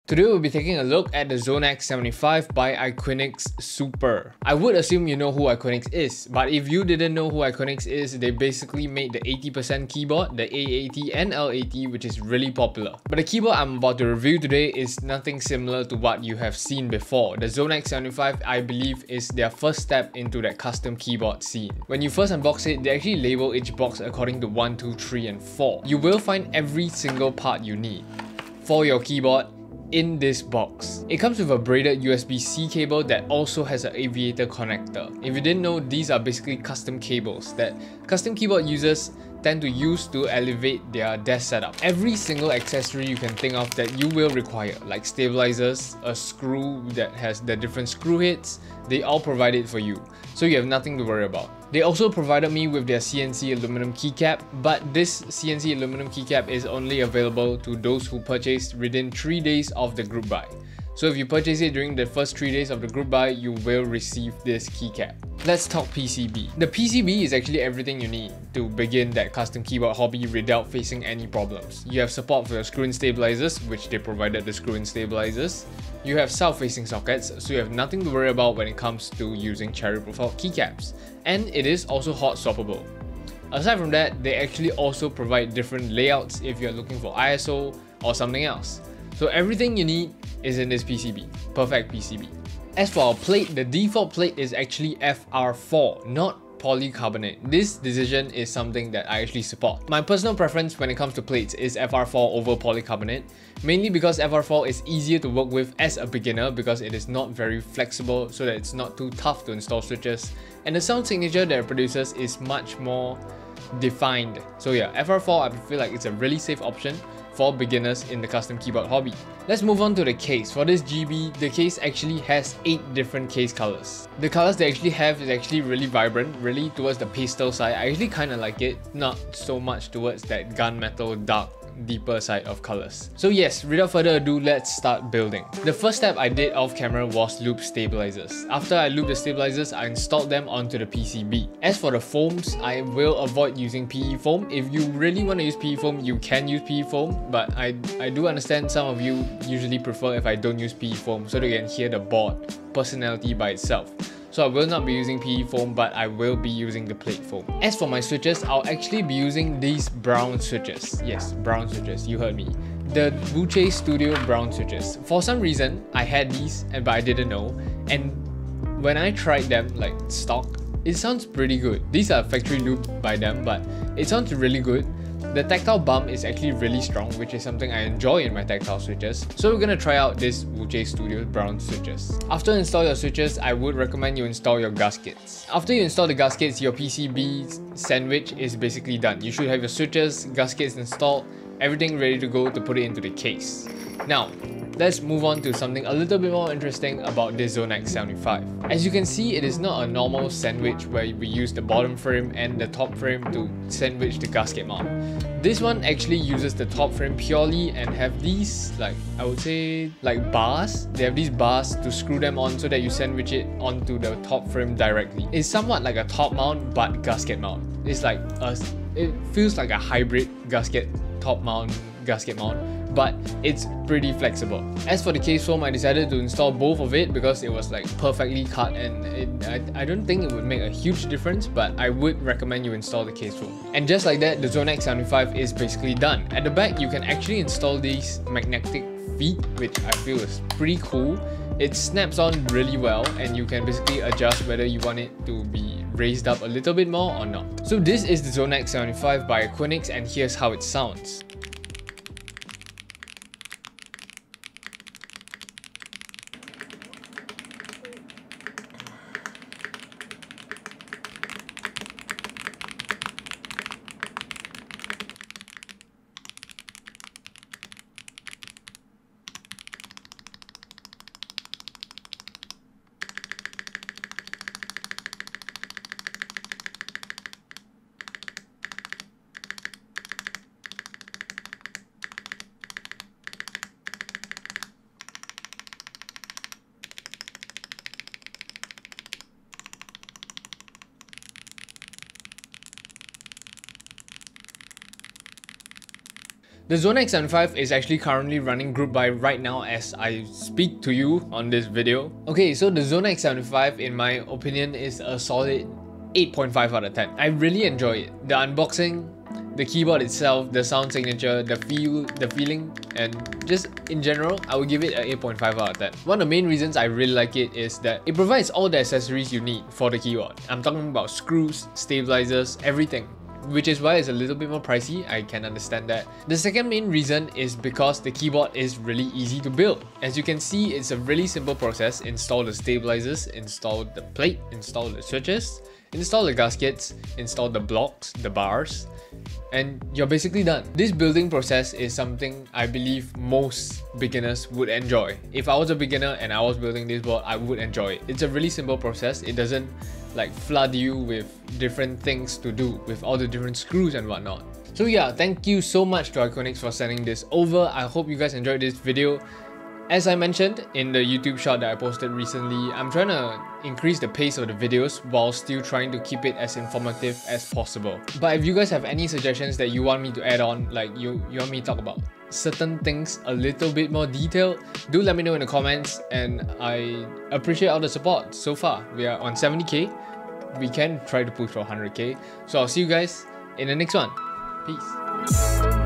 Today we'll be taking a look at the ZONEX75 by IQunix Super. I would assume you know who IQunix is, but if you didn't know who IQunix is, they basically made the 80% keyboard, the A80 and L80, which is really popular. But the keyboard I'm about to review today is nothing similar to what you have seen before. The ZONEX75, I believe, is their first step into that custom keyboard scene. When you first unbox it, they actually label each box according to 1, 2, 3 and 4. You will find every single part you need for your keyboard in this box. It comes with a braided USB-C cable that also has an aviator connector. If you didn't know, these are basically custom cables that custom keyboard users tend to use to elevate their desk setup. Every single accessory you can think of that you will require, like stabilizers, a screw that has the different screw heads, they all provide it for you, so you have nothing to worry about. They also provided me with their CNC aluminum keycap, but this CNC aluminum keycap is only available to those who purchased within 3 days of the group buy. So if you purchase it during the first 3 days of the group buy, you will receive this keycap. Let's talk PCB. The PCB is actually everything you need to begin that custom keyboard hobby without facing any problems. You have support for your screw-in stabilizers, which they provided the screw-in stabilizers. You have south-facing sockets, so you have nothing to worry about when it comes to using cherry profile keycaps. And it is also hot swappable. Aside from that, they actually also provide different layouts if you're looking for ISO or something else. So everything you need is in this PCB. Perfect PCB. As for our plate, the default plate is actually FR4, not polycarbonate. This decision is something that I actually support. My personal preference when it comes to plates is FR4 over polycarbonate, mainly because FR4 is easier to work with as a beginner because it is not very flexible, so that it's not too tough to install switches, and the sound signature that it produces is much more defined. So yeah, FR4 I feel like it's a really safe option for beginners in the custom keyboard hobby. Let's move on to the case. For this GB, the case actually has 8 different case colors. The colors they actually have is actually really vibrant, really towards the pastel side. I actually kind of like it, not so much towards that gunmetal dark deeper side of colors. So yes, without further ado, let's start building. The first step I did off camera was loop stabilizers. After I looped the stabilizers, I installed them onto the PCB. As for the foams, I will avoid using PE foam. If you really want to use PE foam, you can use PE foam, but I do understand some of you usually prefer if I don't use PE foam so they can hear the board personality by itself. So I will not be using PE foam, but I will be using the plate foam. As for my switches, I'll actually be using these brown switches. Yes, brown switches, you heard me. The Wuche Studio brown switches. For some reason, I had these, but I didn't know. And when I tried them, like stock, it sounds pretty good. These are factory looped by them, but it sounds really good. The tactile bump is actually really strong, which is something I enjoy in my tactile switches. So we're gonna try out this Wuche Studio brown switches. After you install your switches, I would recommend you install your gaskets. After you install the gaskets, your PCB sandwich is basically done. You should have your switches, gaskets installed, everything ready to go to put it into the case. Now, let's move on to something a little bit more interesting about this ZONEX75. As you can see, it is not a normal sandwich where we use the bottom frame and the top frame to sandwich the gasket mount. This one actually uses the top frame purely and have these, like, I would say, like bars. They have these bars to screw them on so that you sandwich it onto the top frame directly. It's somewhat like a top mount but gasket mount. It's like it feels like a hybrid gasket top mount, gasket mount, but it's pretty flexible. As for the case foam, I decided to install both of it because it was like perfectly cut, and I don't think it would make a huge difference, but I would recommend you install the case foam. And just like that, the ZONEX75 is basically done. At the back, you can actually install these magnetic feet, which I feel is pretty cool. It snaps on really well, and you can basically adjust whether you want it to be raised up a little bit more or not. So this is the ZONEX75 by IQunix, and here's how it sounds. The ZONEX75 is actually currently running group buy right now as I speak to you on this video. Okay, so the ZONEX75 in my opinion is a solid 8.5 out of 10. I really enjoy it. The unboxing, the keyboard itself, the sound signature, the feeling, and just in general, I would give it an 8.5 out of 10. One of the main reasons I really like it is that it provides all the accessories you need for the keyboard. I'm talking about screws, stabilizers, everything, which is why it's a little bit more pricey. I can understand that. The second main reason is because the keyboard is really easy to build. As you can see, it's a really simple process. Install the stabilizers, install the plate, install the switches, install the gaskets, install the blocks, the bars, and you're basically done. This building process is something I believe most beginners would enjoy. If I was a beginner and I was building this board, I would enjoy it. It's a really simple process. It doesn't like flood you with different things to do with all the different screws and whatnot. So yeah, thank you so much to IQunix for sending this over. I hope you guys enjoyed this video. As I mentioned in the YouTube short that I posted recently, I'm trying to increase the pace of the videos while still trying to keep it as informative as possible. But if you guys have any suggestions that you want me to add on, like you want me to talk about certain things a little bit more detailed, do let me know in the comments, and I appreciate all the support so far. We are on 70k. We can try to push for 100k. So I'll see you guys in the next one. Peace.